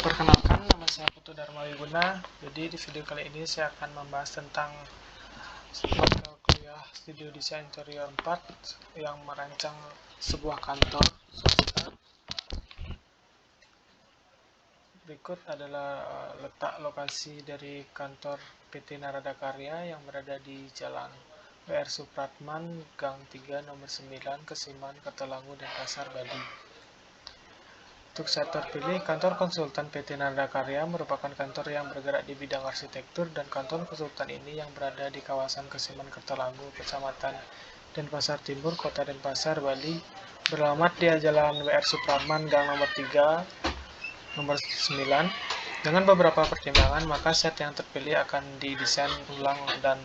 Perkenalkan, nama saya Putu Dharma Wiguna. Jadi di video kali ini saya akan membahas tentang mata kuliah Studio Desain Interior 4 yang merancang sebuah kantor swasta. Berikut adalah letak lokasi dari kantor PT Narada Karya yang berada di Jalan W.R. Supratman, Gang 3, Nomor 9, Kesiman, Katalangu, Denpasar, Bali. Untuk saya terpilih, kantor konsultan PT Narada Karya merupakan kantor yang bergerak di bidang arsitektur, dan kantor konsultan ini yang berada di kawasan Kesiman Kertalangu, Kecamatan Denpasar Timur, Kota Denpasar, Bali, beralamat di Jalan W.R. Supratman, Gang nomor 3, nomor 9. Dengan beberapa pertimbangan, maka set yang terpilih akan didesain ulang dan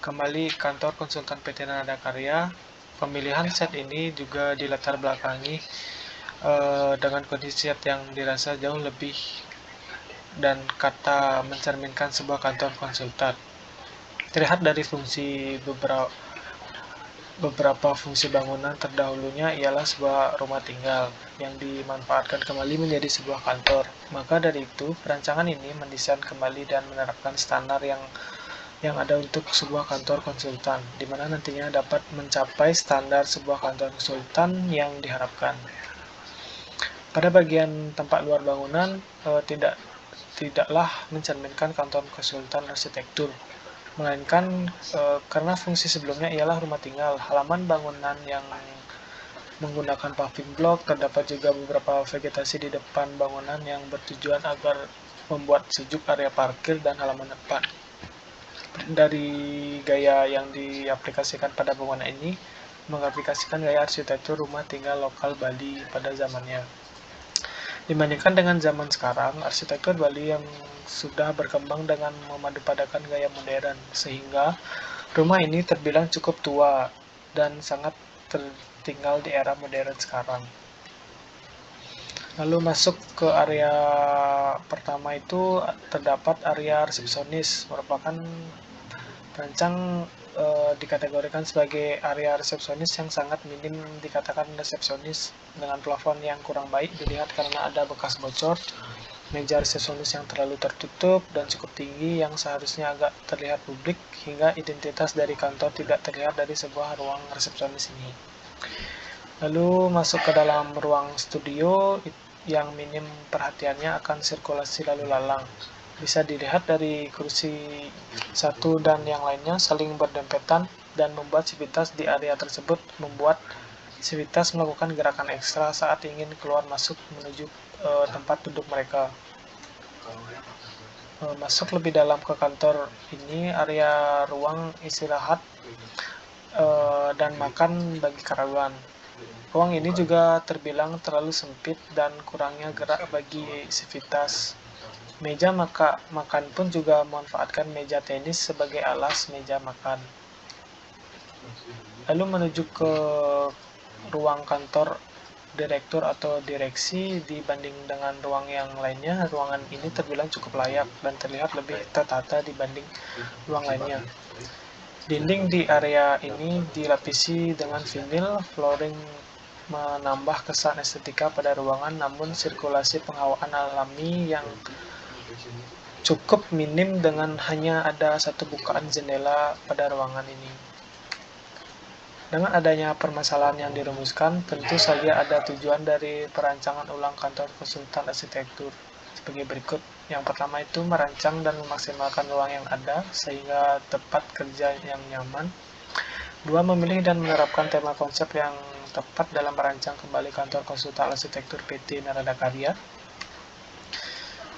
kembali kantor konsultan PT Narada Karya. Pemilihan set ini juga dilatar belakangi dengan kondisi set yang dirasa jauh lebih dan kata mencerminkan sebuah kantor konsultan. Terlihat dari beberapa fungsi bangunan terdahulunya ialah sebuah rumah tinggal yang dimanfaatkan kembali menjadi sebuah kantor. Maka dari itu, perancangan ini mendesain kembali dan menerapkan standar yang ada untuk sebuah kantor konsultan, di mana nantinya dapat mencapai standar sebuah kantor konsultan yang diharapkan. Pada bagian tempat luar bangunan tidaklah mencerminkan kantor konsultan arsitektur, melainkan karena fungsi sebelumnya ialah rumah tinggal. Halaman bangunan yang menggunakan paving block, terdapat juga beberapa vegetasi di depan bangunan yang bertujuan agar membuat sejuk area parkir dan halaman depan. Dari gaya yang diaplikasikan pada bangunan ini mengaplikasikan gaya arsitektur rumah tinggal lokal Bali pada zamannya. Dibandingkan dengan zaman sekarang, arsitektur Bali yang sudah berkembang dengan memadupadankan gaya modern, sehingga rumah ini terbilang cukup tua dan sangat tertinggal di era modern sekarang. Lalu masuk ke area pertama, itu terdapat area resepsionis, merupakan perancang dikategorikan sebagai area resepsionis yang sangat minim dikatakan resepsionis, dengan plafon yang kurang baik dilihat karena ada bekas bocor, meja resepsionis yang terlalu tertutup dan cukup tinggi yang seharusnya agak terlihat publik, hingga identitas dari kantor tidak terlihat dari sebuah ruang resepsionis ini. Lalu masuk ke dalam ruang studio yang minim perhatiannya akan sirkulasi lalu lalang. Bisa dilihat dari kursi satu dan yang lainnya saling berdempetan dan membuat sivitas di area tersebut membuat sivitas melakukan gerakan ekstra saat ingin keluar masuk menuju tempat duduk mereka. Masuk lebih dalam ke kantor ini, area ruang istirahat dan makan bagi karyawan. Ruang ini juga terbilang terlalu sempit dan kurangnya gerak bagi sivitas. Meja makan pun juga memanfaatkan meja tenis sebagai alas meja makan. Lalu menuju ke ruang kantor direktur atau direksi. Dibanding dengan ruang yang lainnya, ruangan ini terbilang cukup layak dan terlihat lebih tertata dibanding ruang lainnya. Dinding di area ini dilapisi dengan vinil, flooring menambah kesan estetika pada ruangan, namun sirkulasi penghawaan alami yang cukup minim dengan hanya ada satu bukaan jendela pada ruangan ini. Dengan adanya permasalahan yang dirumuskan, tentu saja ada tujuan dari perancangan ulang kantor konsultan arsitektur sebagai berikut. Yang pertama itu merancang dan memaksimalkan ruang yang ada sehingga tempat kerja yang nyaman. 2. Memilih dan menerapkan tema konsep yang tepat dalam merancang kembali kantor konsultan arsitektur PT Narada Karya.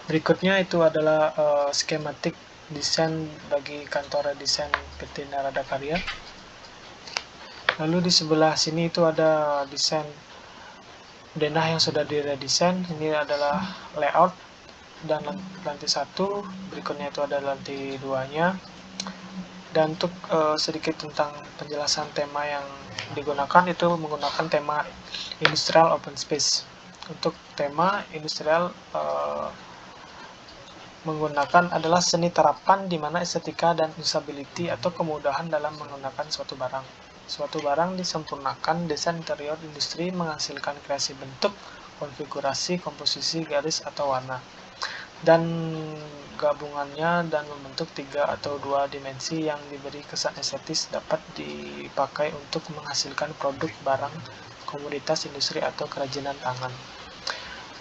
Berikutnya itu adalah skematik desain bagi kantor desain PT Narada Karya. Lalu di sebelah sini itu ada desain denah yang sudah diredesain. Ini adalah layout dan lantai 1, berikutnya itu ada lantai 2-nya. Dan untuk sedikit tentang penjelasan tema yang digunakan, itu menggunakan tema industrial open space. Untuk tema industrial menggunakan adalah seni terapan di mana estetika dan usability atau kemudahan dalam menggunakan suatu barang. Suatu barang disempurnakan, desain interior industri menghasilkan kreasi bentuk, konfigurasi, komposisi, garis, atau warna. dan gabungannya dan membentuk 3 atau 2 dimensi yang diberi kesan estetis dapat dipakai untuk menghasilkan produk barang komoditas industri atau kerajinan tangan.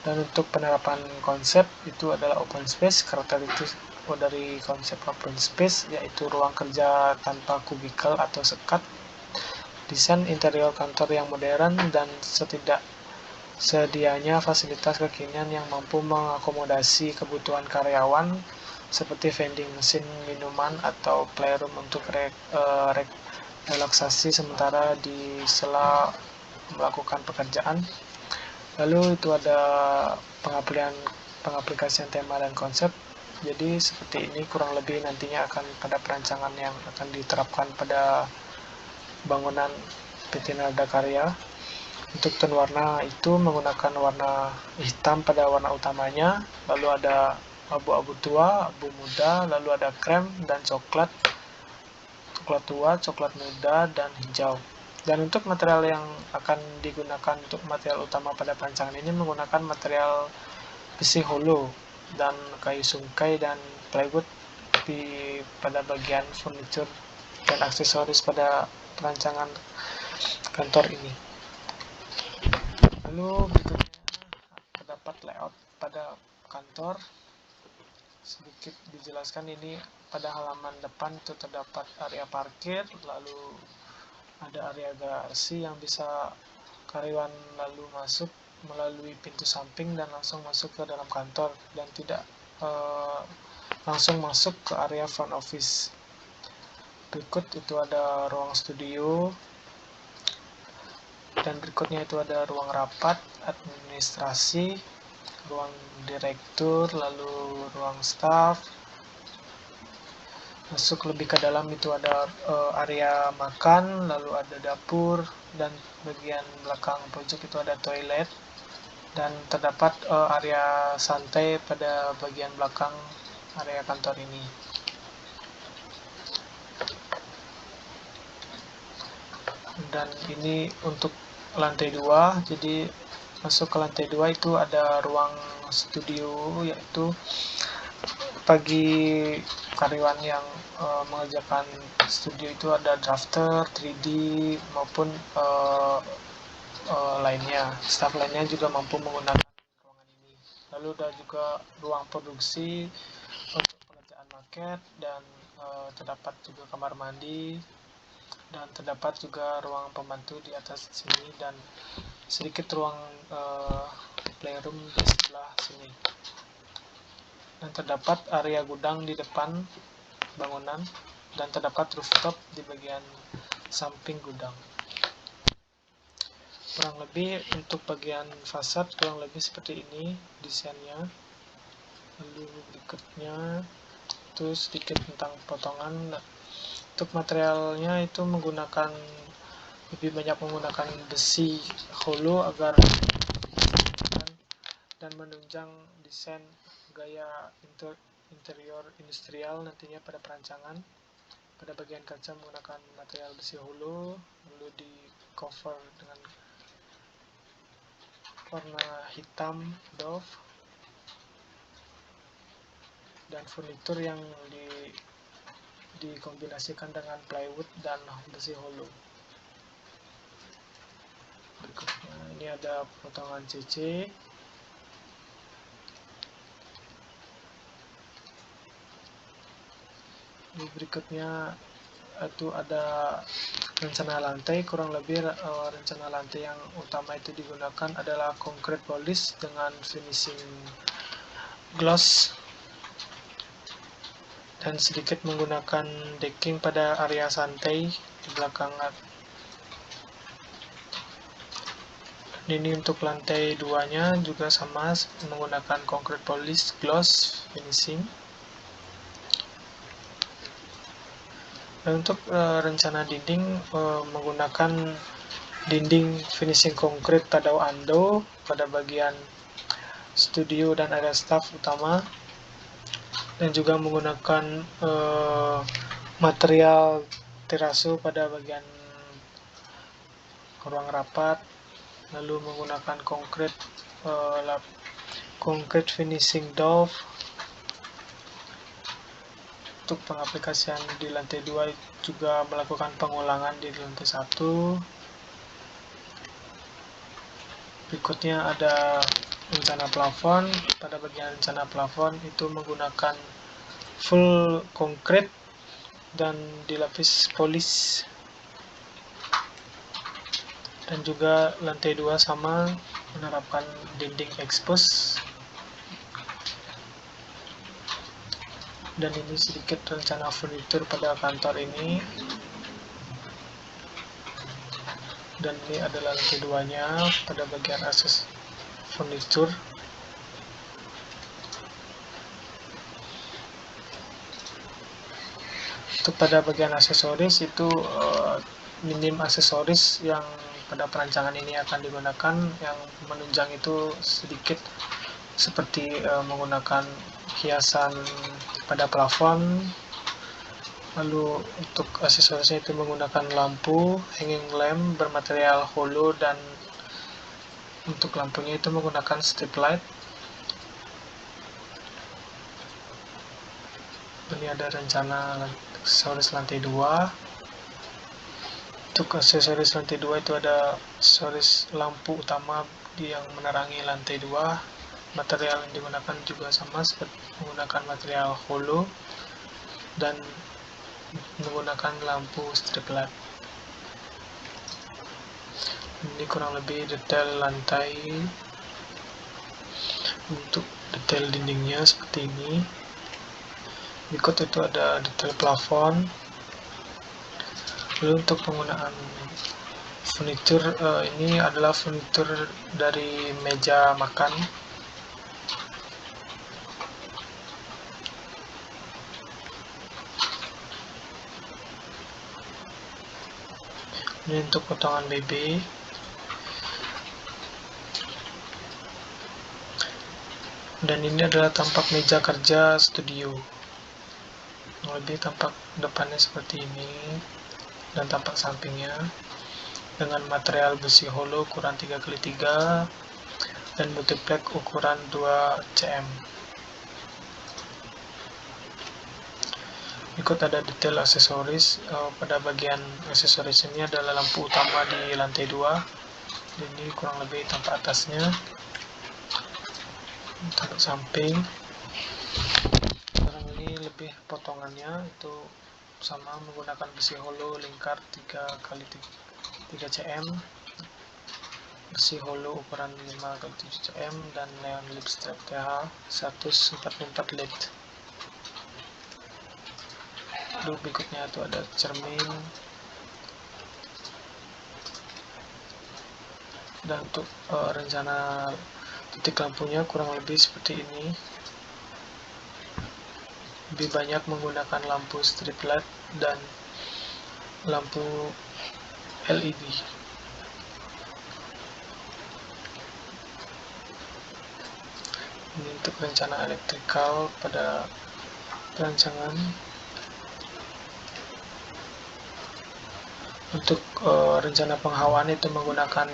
Dan untuk penerapan konsep itu adalah open space. Karakteristik dari konsep open space yaitu ruang kerja tanpa kubikel atau sekat, desain interior kantor yang modern, dan sedianya fasilitas kekinian yang mampu mengakomodasi kebutuhan karyawan seperti vending mesin minuman atau playroom untuk relaksasi sementara di sela melakukan pekerjaan. Lalu itu ada pengaplikasian tema dan konsep. Jadi seperti ini kurang lebih nantinya akan pada perancangan yang akan diterapkan pada bangunan PT Nada Karya. Untuk tone warna itu menggunakan warna hitam pada warna utamanya, lalu ada abu-abu tua, abu muda, lalu ada krem dan coklat, coklat tua, coklat muda, dan hijau. Dan untuk material yang akan digunakan untuk material utama pada perancangan ini menggunakan material besi holo dan kayu sungkai dan plywood pada bagian furniture dan aksesoris pada perancangan kantor ini. Lalu berikutnya terdapat layout pada kantor. Sedikit dijelaskan, ini pada halaman depan itu terdapat area parkir, lalu ada area garasi yang bisa karyawan lalu masuk melalui pintu samping dan langsung masuk ke dalam kantor dan tidak langsung masuk ke area front office. Berikut itu ada ruang studio, dan berikutnya itu ada ruang rapat, administrasi, ruang direktur, lalu ruang staff. Masuk lebih ke dalam itu ada area makan, lalu ada dapur, dan bagian belakang pojok itu ada toilet, dan terdapat area santai pada bagian belakang area kantor ini. Dan ini untuk lantai 2, jadi masuk ke lantai 2 itu ada ruang studio, yaitu bagi karyawan yang mengerjakan studio itu ada drafter, 3D maupun lainnya. Staf lainnya juga mampu menggunakan ruangan ini. Lalu ada juga ruang produksi untuk pengerjaan maket, dan terdapat juga kamar mandi, dan terdapat juga ruang pembantu di atas sini, dan sedikit ruang playroom di sebelah sini. Dan terdapat area gudang di depan bangunan, dan terdapat rooftop di bagian samping gudang. Kurang lebih untuk bagian fasad kurang lebih seperti ini desainnya. Lalu berikutnya itu sedikit tentang potongan. Untuk materialnya itu lebih banyak menggunakan besi holo agar dan menunjang desain gaya interior industrial nantinya pada perancangan. Pada bagian kaca menggunakan material besi holo, lalu di cover dengan warna hitam doff, dan furnitur yang dikombinasikan dengan plywood dan besi holo. Berikutnya ini ada potongan CC. Berikutnya itu ada rencana lantai. Kurang lebih rencana lantai yang utama itu digunakan adalah concrete polish dengan finishing gloss, dan sedikit menggunakan decking pada area santai di belakang. Ini untuk lantai 2 nya juga sama, menggunakan concrete polish gloss finishing. Dan untuk rencana dinding menggunakan dinding finishing konkrit Tadao Ando pada bagian studio dan area staff utama, dan juga menggunakan material teraso pada bagian ruang rapat, lalu menggunakan konkrit finishing doff, untuk pengaplikasian di lantai 2 juga melakukan pengulangan di lantai 1. Berikutnya ada rencana plafon. Pada bagian rencana plafon itu menggunakan full konkrit dan dilapis polis. Dan juga lantai 2 sama, menerapkan dinding expose. Dan ini sedikit rencana furnitur pada kantor ini. Dan ini adalah lantai 2-nya pada bagian akses furnitur. Untuk pada bagian aksesoris itu minim aksesoris yang pada perancangan ini akan digunakan. Yang menunjang itu sedikit, seperti menggunakan hiasan pada plafon. Lalu untuk aksesorisnya itu menggunakan lampu hanging lamp bermaterial hollow, dan untuk lampunya itu menggunakan strip light. Ini ada rencana aksesoris lantai 2. Untuk aksesoris lantai 2 itu ada aksesoris lampu utama yang menerangi lantai 2. Material yang digunakan juga sama, seperti menggunakan material hollow dan menggunakan lampu strip light. Ini kurang lebih detail lantai. Untuk detail dindingnya seperti ini. Berikut itu ada detail plafon. Lalu untuk penggunaan furnitur, ini adalah furnitur dari meja makan. Ini untuk potongan BB. Dan ini adalah tampak meja kerja studio. Lebih tampak depannya seperti ini, dan tampak sampingnya dengan material besi hollow ukuran 3x3 dan multiplex ukuran 2 cm. Berikut ada detail aksesoris. Pada bagian aksesoris ini adalah lampu utama di lantai 2. Ini kurang lebih tampak atasnya, tampak samping. Sekarang ini lebih potongannya itu sama, menggunakan besi hollow lingkar 3x3 cm, besi hollow ukuran 5x7 cm, dan neon lip strip TH 144 LED. Lalu berikutnya itu ada cermin. Dan untuk rencana titik lampunya kurang lebih seperti ini. Lebih banyak menggunakan lampu strip light dan lampu LED. Ini untuk rencana elektrikal pada perancangan. Untuk rencana penghawaan itu menggunakan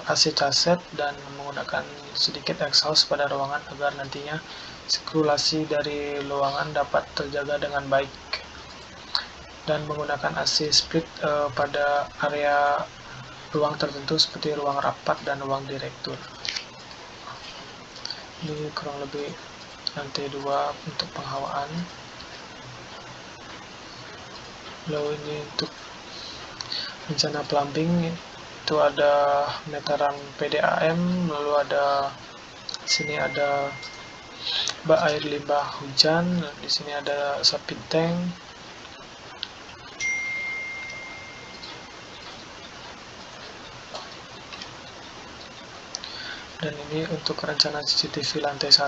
AC caset dan menggunakan sedikit exhaust pada ruangan agar nantinya sirkulasi dari ruangan dapat terjaga dengan baik, dan menggunakan AC split pada area ruang tertentu seperti ruang rapat dan ruang direktur. Ini kurang lebih lantai 2 untuk penghawaan. Lalu ini untuk rencana plumbing itu ada meteran PDAM, lalu ada sini ada bak air limbah hujan, di sini ada septic tank. Dan ini untuk rencana CCTV lantai 1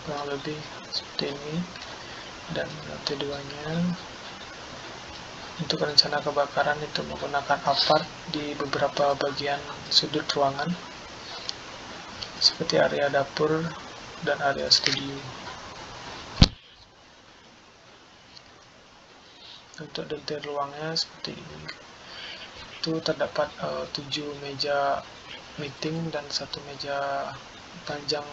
kurang lebih seperti ini, dan lantai 2-nya. Untuk rencana kebakaran itu menggunakan apart di beberapa bagian sudut ruangan seperti area dapur dan area studio. Untuk detail ruangnya seperti ini. Itu terdapat 7 meja meeting dan 1 meja panjang.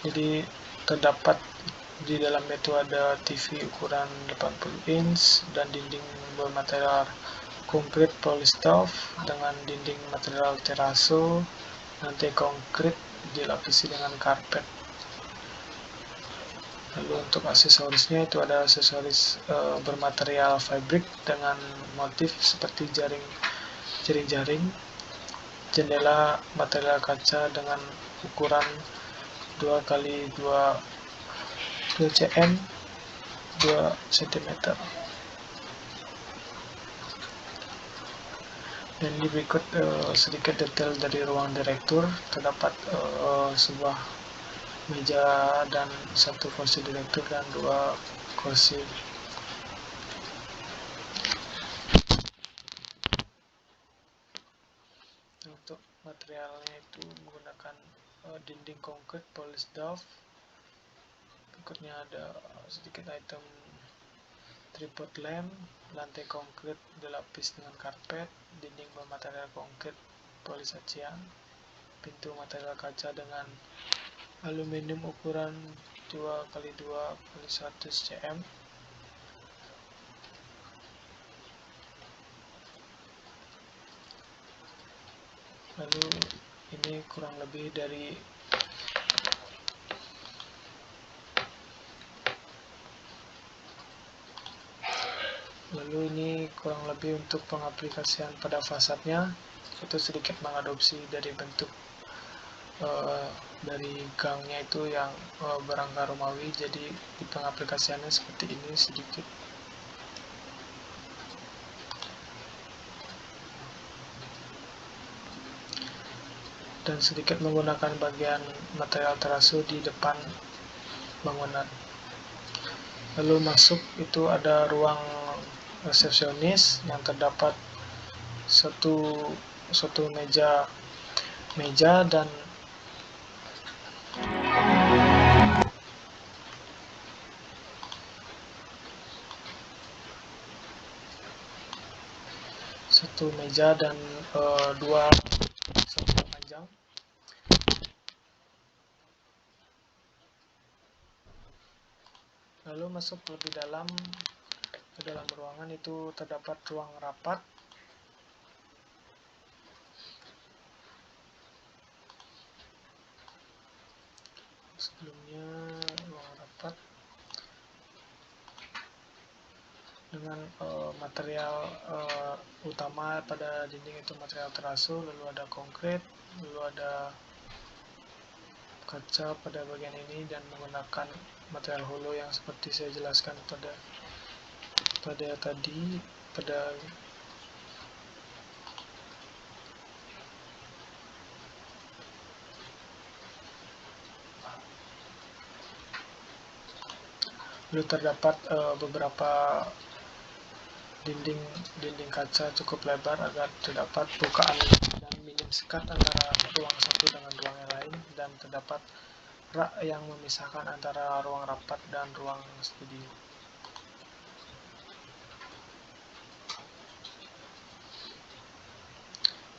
Jadi terdapat di dalamnya itu ada TV ukuran 80 inch dan dinding bermaterial konkrit polystop dengan dinding material teraso, lantai konkrit dilapisi dengan karpet. Lalu untuk aksesorisnya itu ada aksesoris bermaterial fabrik dengan motif seperti jaring-jaring, jendela material kaca dengan ukuran 2x2 cm 2 cm. Dan di berikut sedikit detail dari ruang direktur. Terdapat sebuah meja dan satu kursi direktur dan 2 kursi. Untuk materialnya itu menggunakan dinding konkrit polystop. Berikutnya ada sedikit item tripod lamp, lantai konkrit dilapis dengan karpet, dinding bermaterial konkrit polisacian, pintu material kaca dengan aluminium ukuran 2x2x100 cm. Lalu ini kurang lebih dari untuk pengaplikasian pada fasadnya. Itu sedikit mengadopsi dari bentuk dari gangnya itu yang berangka Romawi, jadi di pengaplikasiannya seperti ini sedikit. Dan sedikit menggunakan bagian material teraso di depan bangunan. Lalu masuk itu ada ruang resepsionis yang terdapat satu meja dan dua sofa panjang. Lalu masuk lebih dalam ke dalam ruangan itu terdapat ruang rapat. Sebelumnya ruang rapat dengan material utama pada dinding itu material teraso, lalu ada konkrit, lalu ada kaca pada bagian ini dan menggunakan material holo yang seperti saya jelaskan pada tadi lalu terdapat beberapa dinding kaca cukup lebar agar terdapat bukaan dan minim sekat antara ruang satu dengan ruang yang lain, dan terdapat rak yang memisahkan antara ruang rapat dan ruang studio.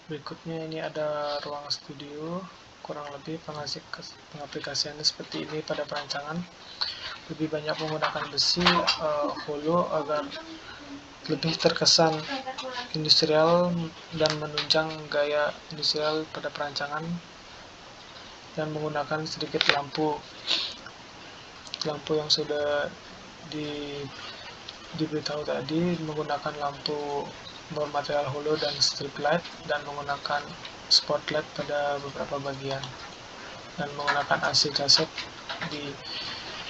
Berikutnya ini ada ruang studio. Kurang lebih pengaplikasiannya seperti ini pada perancangan. Lebih banyak menggunakan besi holo agar lebih terkesan industrial dan menunjang gaya industrial pada perancangan, dan menggunakan sedikit lampu yang sudah diberitahu tadi, menggunakan lampu bermaterial holo dan strip light, dan menggunakan spotlight pada beberapa bagian, dan menggunakan AC kaset di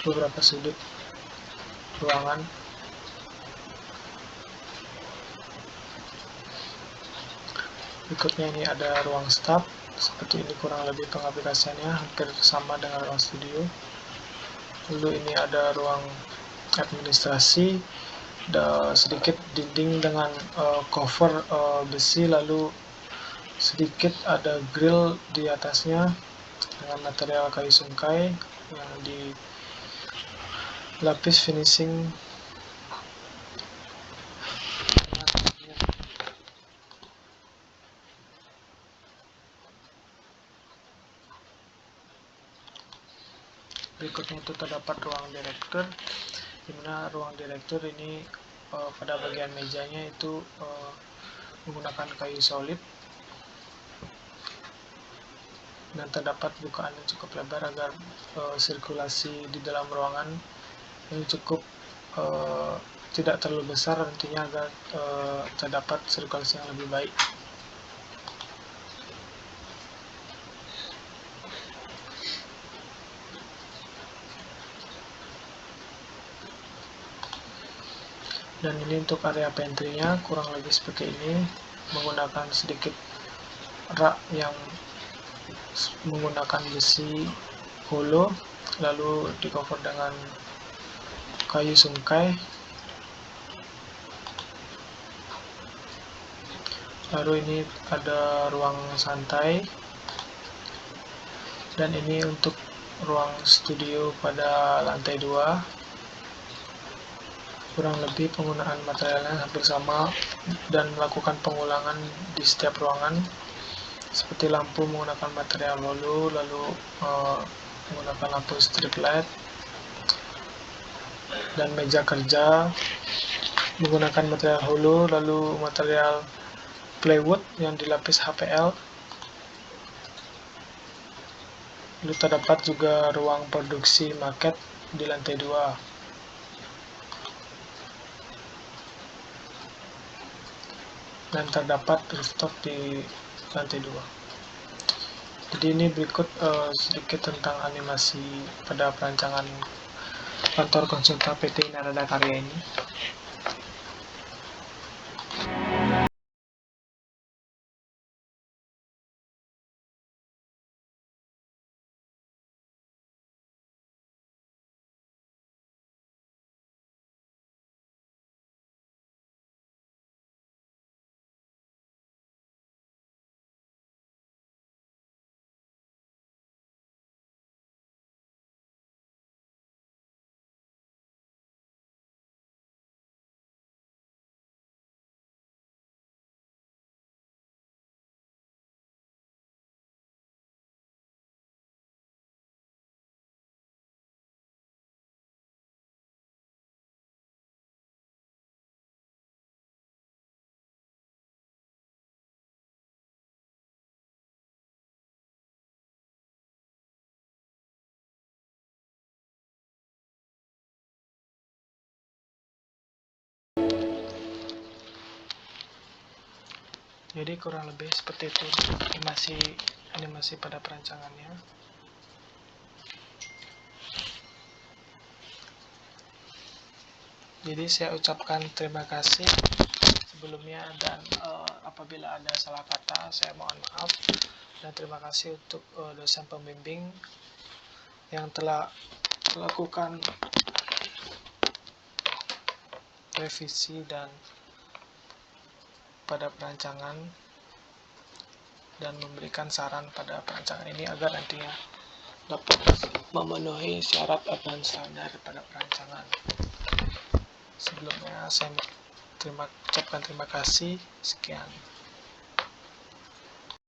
beberapa sudut ruangan. Berikutnya ini ada ruang staf. Seperti ini kurang lebih pengaplikasiannya, hampir sama dengan ruang studio. Lalu ini ada ruang administrasi, ada sedikit dinding dengan cover besi, lalu sedikit ada grill di atasnya dengan material kayu sungkai yang dilapis finishing. Berikutnya itu terdapat ruang direktur, di mana ruang direktur ini pada bagian mejanya itu menggunakan kayu solid, dan terdapat bukaan yang cukup lebar agar sirkulasi di dalam ruangan ini cukup tidak terlalu besar, nantinya agar terdapat sirkulasi yang lebih baik. Dan ini untuk area pantry-nya kurang lebih seperti ini, menggunakan sedikit rak yang menggunakan besi holo, lalu di cover dengan kayu sungkai. Lalu ini ada ruang santai, dan ini untuk ruang studio pada lantai 2. Kurang lebih penggunaan materialnya hampir sama dan melakukan pengulangan di setiap ruangan, seperti lampu menggunakan material holo, lalu menggunakan lampu strip light, dan meja kerja menggunakan material holo, lalu material plywood yang dilapis HPL. Lalu terdapat juga ruang produksi market di lantai 2. Dan terdapat rooftop di lantai 2. Jadi ini berikut sedikit tentang animasi pada perancangan kantor konsultan PT Narada Karya ini. Jadi kurang lebih seperti itu animasi pada perancangannya. Jadi saya ucapkan terima kasih sebelumnya, dan apabila ada salah kata saya mohon maaf, dan terima kasih untuk dosen pembimbing yang telah melakukan revisi dan pada perancangan dan memberikan saran pada perancangan ini agar nantinya dapat memenuhi syarat dan standar pada perancangan. Sebelumnya saya ucapkan terima kasih. Sekian.